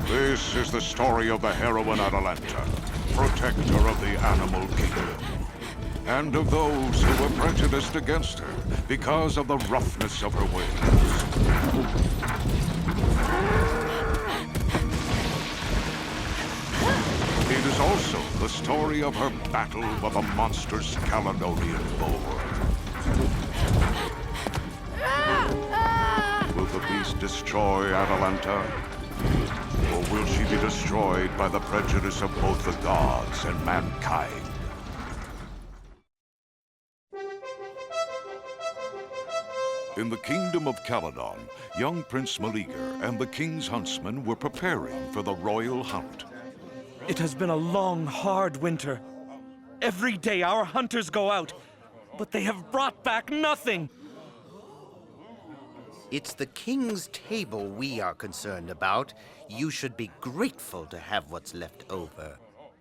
This is the story of the heroine Atalanta, protector of the animal kingdom, and of those who were prejudiced against her because of the roughness of her ways. It is also the story of her battle with the monstrous Calydonian Boar. Will the beast destroy Atalanta? Or will she be destroyed by the prejudice of both the gods and mankind? In the kingdom of Calydon, young Prince Meleager and the king's huntsmen were preparing for the royal hunt. It has been a long, hard winter. Every day our hunters go out, but they have brought back nothing. It's the king's table we are concerned about. You should be grateful to have what's left over.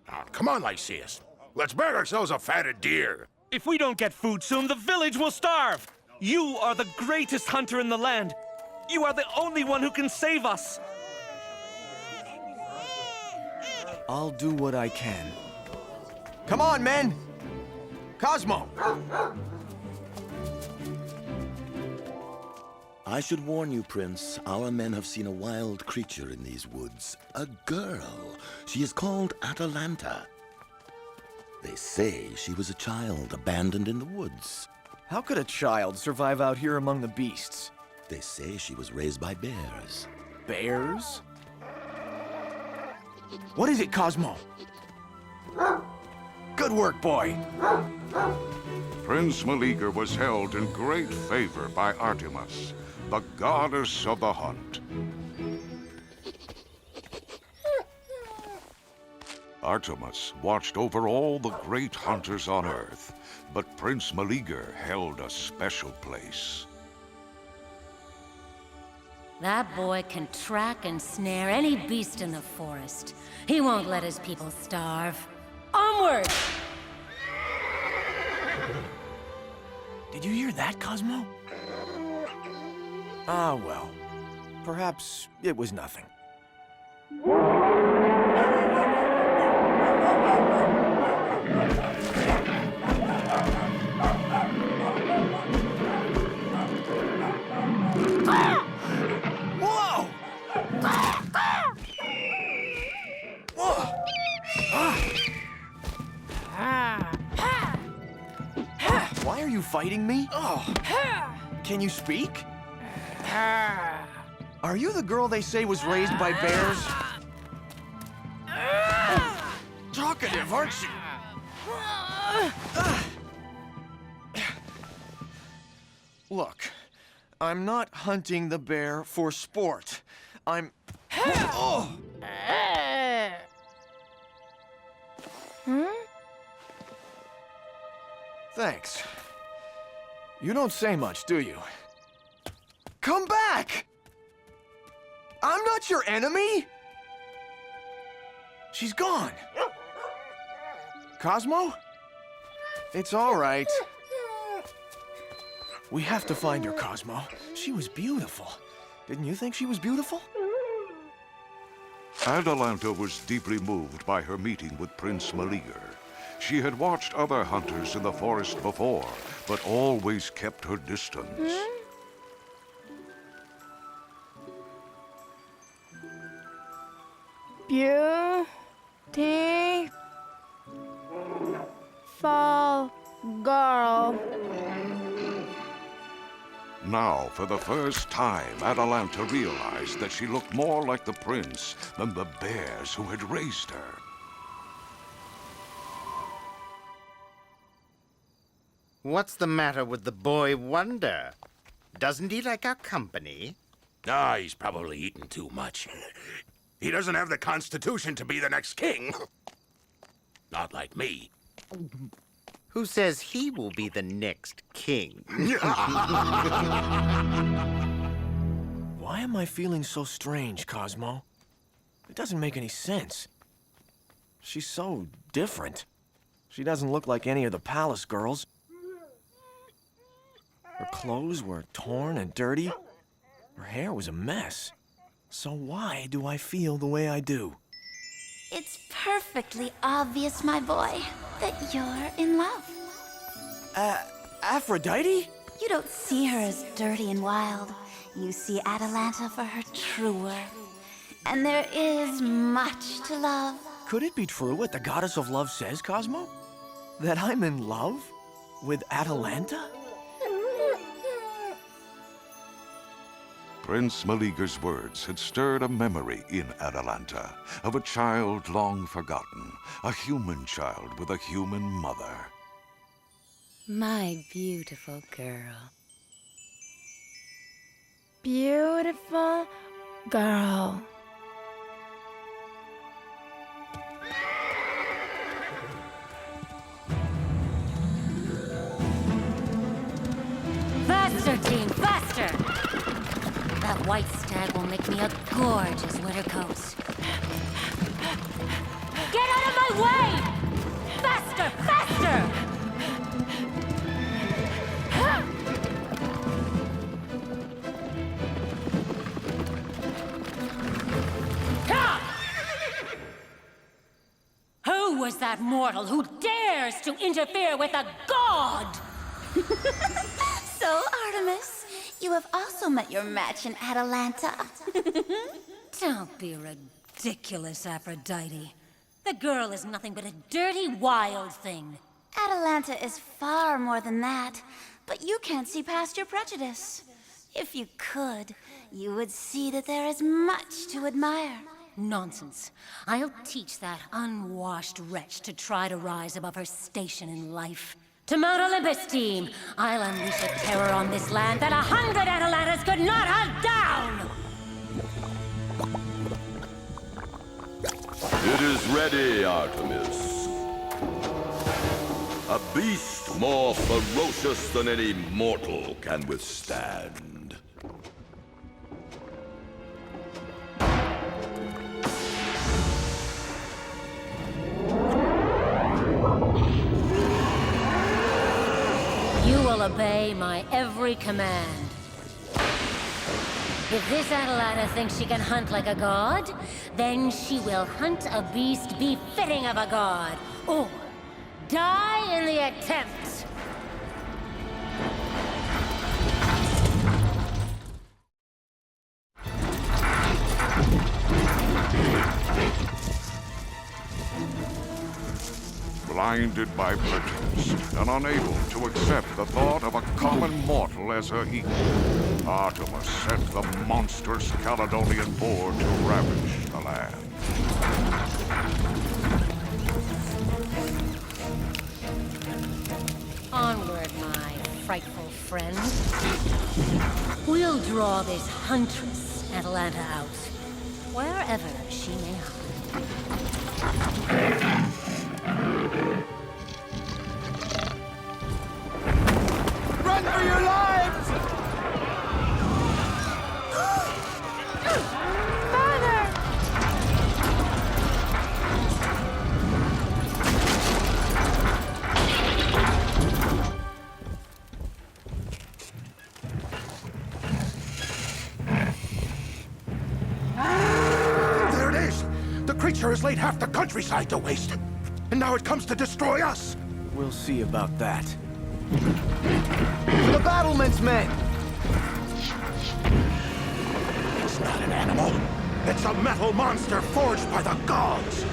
Ah, come on, Lycius. Let's bag ourselves a fatted deer. If we don't get food soon, the village will starve. You are the greatest hunter in the land. You are the only one who can save us. I'll do what I can. Come on, men! Cosmo! I should warn you, Prince. Our men have seen a wild creature in these woods. A girl. She is called Atalanta. They say she was a child abandoned in the woods. How could a child survive out here among the beasts? They say she was raised by bears. Bears? What is it, Cosmo? Good work, boy. Prince Meleager was held in great favor by Artemis, the goddess of the hunt. Artemis watched over all the great hunters on Earth, but Prince Meleager held a special place. That boy can track and snare any beast in the forest. He won't let his people starve. Onward! Did you hear that, Cosmo? Ah, well. Perhaps it was nothing. Whoa! Whoa! Why are you fighting me? Oh. Can you speak? Are you the girl they say was raised by bears? Talkative, aren't you? Look, I'm not hunting the bear for sport. I'm... Oh! Thanks. You don't say much, do you? Come back! I'm not your enemy! She's gone. Cosmo? It's all right. We have to find her, Cosmo. She was beautiful. Didn't you think she was beautiful? Atalanta was deeply moved by her meeting with Prince Meleager. She had watched other hunters in the forest before, but always kept her distance. Beautiful girl. Now, for the first time, Atalanta realized that she looked more like the prince than the bears who had raised her. What's the matter with the boy wonder? Doesn't he like our company? Ah, he's probably eaten too much. He doesn't have the constitution to be the next king. Not like me. Who says he will be the next king? Why am I feeling so strange, Cosmo? It doesn't make any sense. She's so different. She doesn't look like any of the palace girls. Her clothes were torn and dirty. Her hair was a mess. So why do I feel the way I do? It's perfectly obvious, my boy, that you're in love. Aphrodite? You don't see her as dirty and wild. You see Atalanta for her true worth. And there is much to love. Could it be true what the goddess of love says, Cosmo? That I'm in love with Atalanta? Prince Meleager's words had stirred a memory in Atalanta of a child long forgotten, a human child with a human mother. My beautiful girl. Beautiful girl. Faster, team, faster! That white stag will make me a gorgeous winter coat. Get out of my way! Faster, faster! Who was that mortal who dares to interfere with a god? So, Artemis, you have also met your match in Atalanta. Don't be ridiculous, Aphrodite. The girl is nothing but a dirty, wild thing. Atalanta is far more than that, but you can't see past your prejudice. If you could, you would see that there is much to admire. Nonsense. I'll teach that unwashed wretch to try to rise above her station in life. To Mount Olympus, team! I'll unleash a terror on this land that 100 Atalantas could not hunt down! It is ready, Artemis. A beast more ferocious than any mortal can withstand. You will obey my every command. If this Atalanta thinks she can hunt like a god, then she will hunt a beast befitting of a god, or die in the attempt. Blinded by prejudice and unable to accept the thought of a common mortal as her equal, Artemis sent the monstrous Calydonian Boar to ravage the land. Onward, my frightful friend. We'll draw this huntress, Atalanta, out, wherever she may hide. Run for your lives! Father! There it is! The creature has laid half the countryside to waste. And now it comes to destroy us! We'll see about that. The battlements, men! It's not an animal. It's a metal monster forged by the gods!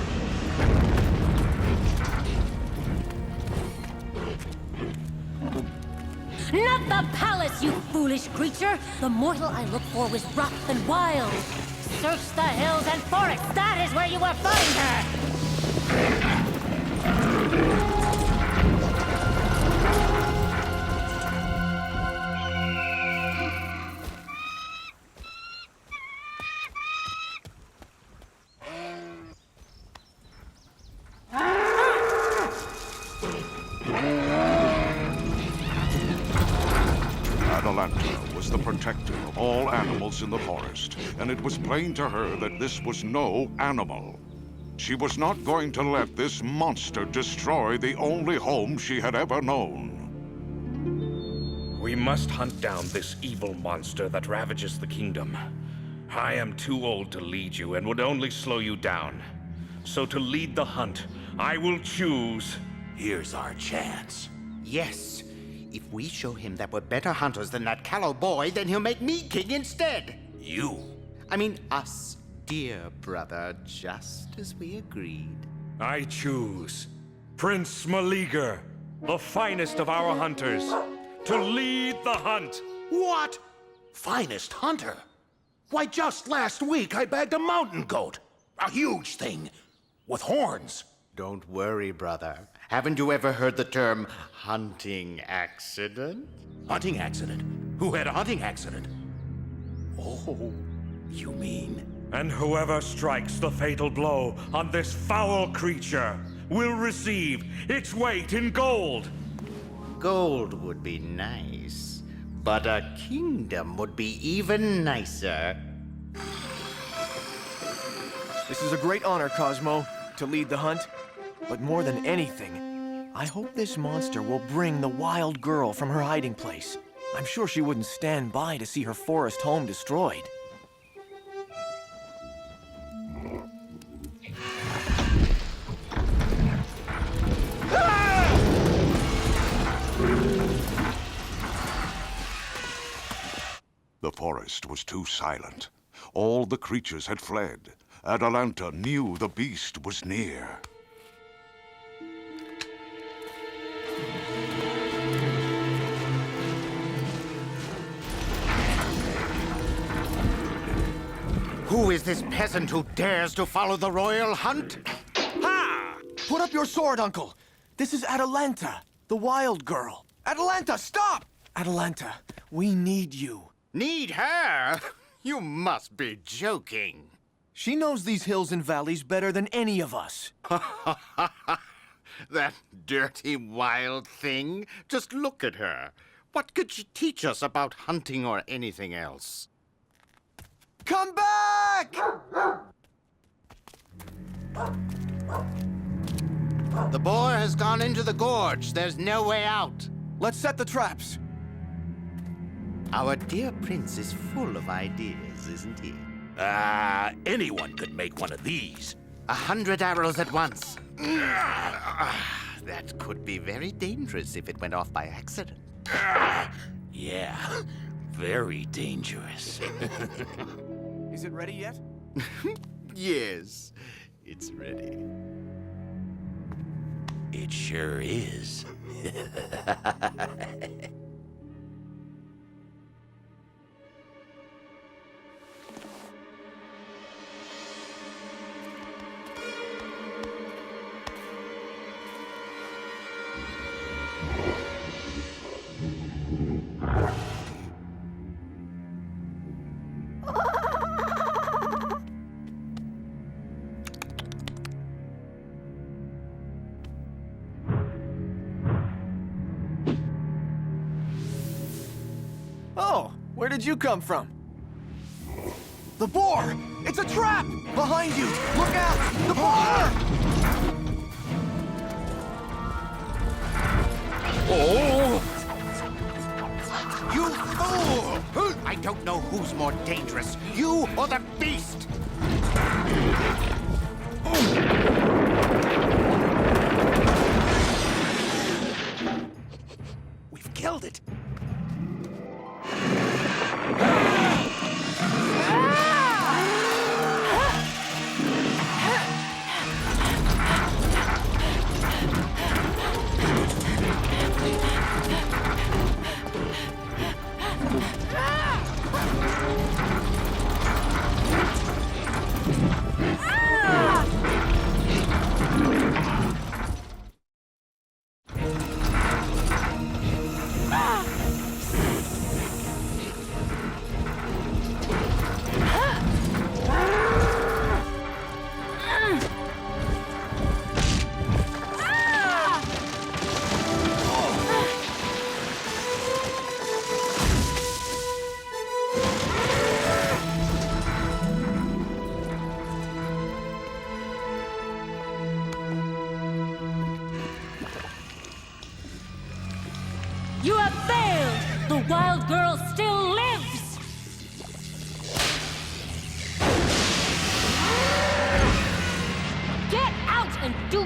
Not the palace, you foolish creature! The mortal I look for was rough and wild. Search the hills and forests, that is where you will find her! Atalanta was the protector of all animals in the forest, and it was plain to her that this was no animal. She was not going to let this monster destroy the only home she had ever known. We must hunt down this evil monster that ravages the kingdom. I am too old to lead you and would only slow you down. So to lead the hunt, I will choose... Here's our chance. Yes. If we show him that we're better hunters than that callow boy, then he'll make me king instead. You? I mean, us, dear brother, just as we agreed. I choose Prince Meleager, the finest of our hunters, to lead the hunt. What? Finest hunter? Why, just last week I bagged a mountain goat. A huge thing. With horns. Don't worry, brother. Haven't you ever heard the term hunting accident? Hunting accident? Who had a hunting accident? Oh, you mean... And whoever strikes the fatal blow on this foul creature will receive its weight in gold. Gold would be nice, but a kingdom would be even nicer. This is a great honor, Cosmo, to lead the hunt. But more than anything, I hope this monster will bring the wild girl from her hiding place. I'm sure she wouldn't stand by to see her forest home destroyed. The forest was too silent. All the creatures had fled. Atalanta knew the beast was near. Who is this peasant who dares to follow the royal hunt? Ha! Put up your sword, Uncle. This is Atalanta, the wild girl. Atalanta, stop! Atalanta, we need you. Need her? You must be joking. She knows these hills and valleys better than any of us. That dirty, wild thing. Just look at her. What could she teach us about hunting or anything else? Come back! The boar has gone into the gorge. There's no way out. Let's set the traps. Our dear prince is full of ideas, isn't he? Anyone could make one of these. 100 arrows at once. That could be very dangerous if it went off by accident. Yeah, very dangerous. Is it ready yet? Yes, it's ready. It sure is. Oh, where did you come from? The boar! It's a trap! Behind you! Look out! The boar! Oh! You fool! I don't know who's more dangerous, you or the beast! We've killed it.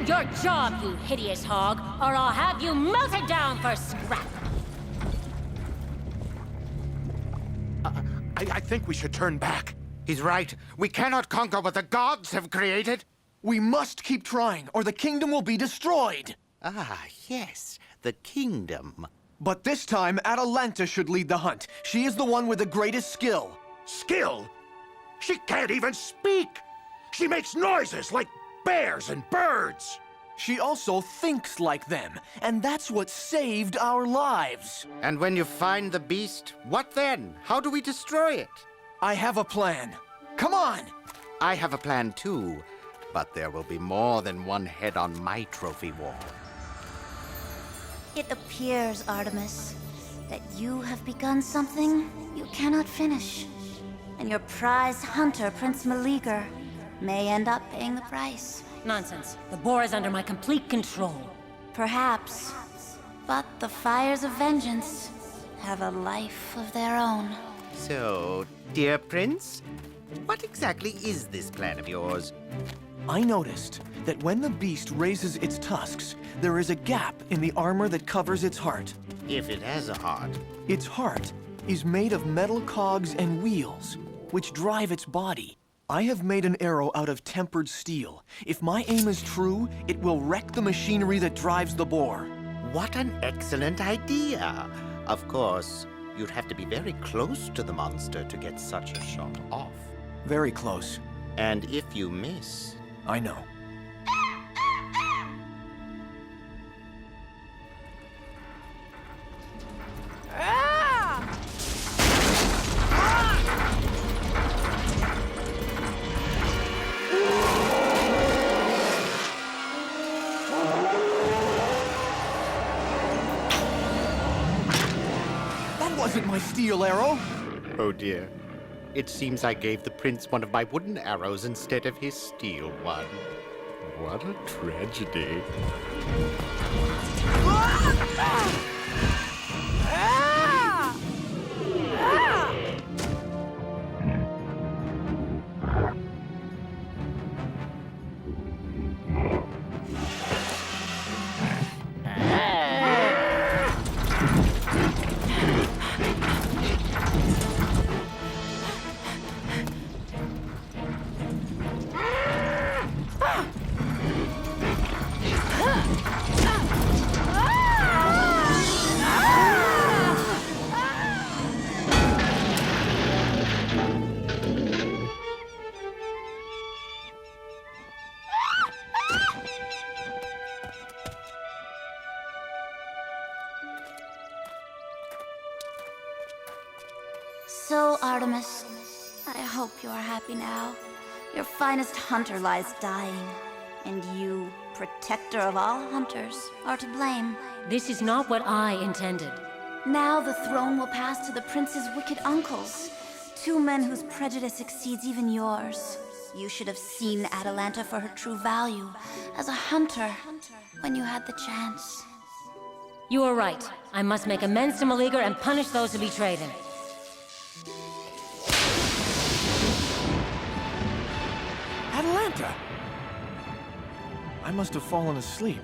Do your job, you hideous hog, or I'll have you melted down for scrap! I think we should turn back. He's right. We cannot conquer what the gods have created. We must keep trying, or the kingdom will be destroyed. Ah, yes, the kingdom. But this time, Atalanta should lead the hunt. She is the one with the greatest skill. Skill? She can't even speak. She makes noises like bears and birds. She also thinks like them, and that's what saved our lives. And when you find the beast, what then? How do we destroy it? I have a plan. Come on! I have a plan too, but there will be more than one head on my trophy wall. It appears, Artemis, that you have begun something you cannot finish. And your prized hunter, Prince Meleager, may end up paying the price. Nonsense. The boar is under my complete control. Perhaps. But the fires of vengeance have a life of their own. So, dear Prince, what exactly is this plan of yours? I noticed that when the beast raises its tusks, there is a gap in the armor that covers its heart. If it has a heart. Its heart is made of metal cogs and wheels, which drive its body. I have made an arrow out of tempered steel. If my aim is true, it will wreck the machinery that drives the boar. What an excellent idea! Of course, you'd have to be very close to the monster to get such a shot off. Very close. And if you miss... I know. That wasn't my steel arrow! Oh dear. It seems I gave the prince one of my wooden arrows instead of his steel one. What a tragedy. So, Artemis, I hope you are happy now. Your finest hunter lies dying, and you, protector of all hunters, are to blame. This is not what I intended. Now the throne will pass to the prince's wicked uncles, two men whose prejudice exceeds even yours. You should have seen Atalanta for her true value as a hunter when you had the chance. You are right. I must make amends to Meleager and punish those who betrayed him. Atalanta! I must have fallen asleep.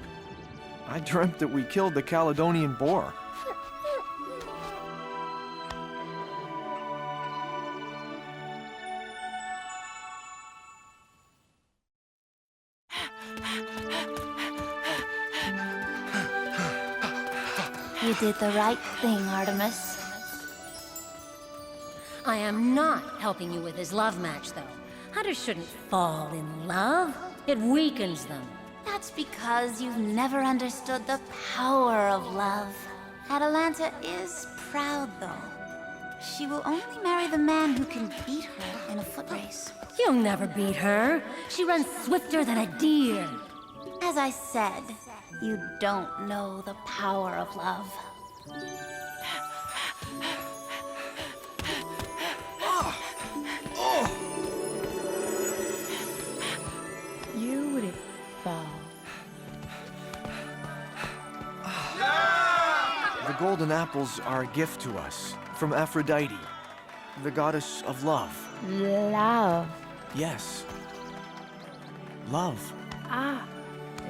I dreamt that we killed the Calydonian Boar. You did the right thing, Artemis. I am not helping you with his love match, though. Hunters shouldn't fall in love. It weakens them. That's because you've never understood the power of love. Atalanta is proud, though. She will only marry the man who can beat her in a foot race. You'll never beat her. She runs swifter than a deer. As I said, you don't know the power of love. Beautiful. The golden apples are a gift to us from Aphrodite, the goddess of love. Love. Yes. Love. Ah,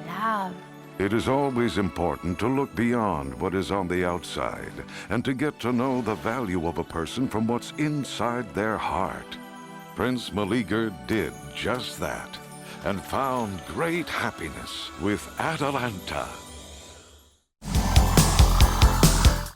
love. It is always important to look beyond what is on the outside and to get to know the value of a person from what's inside their heart. Prince Meleager did just that and found great happiness with Atalanta.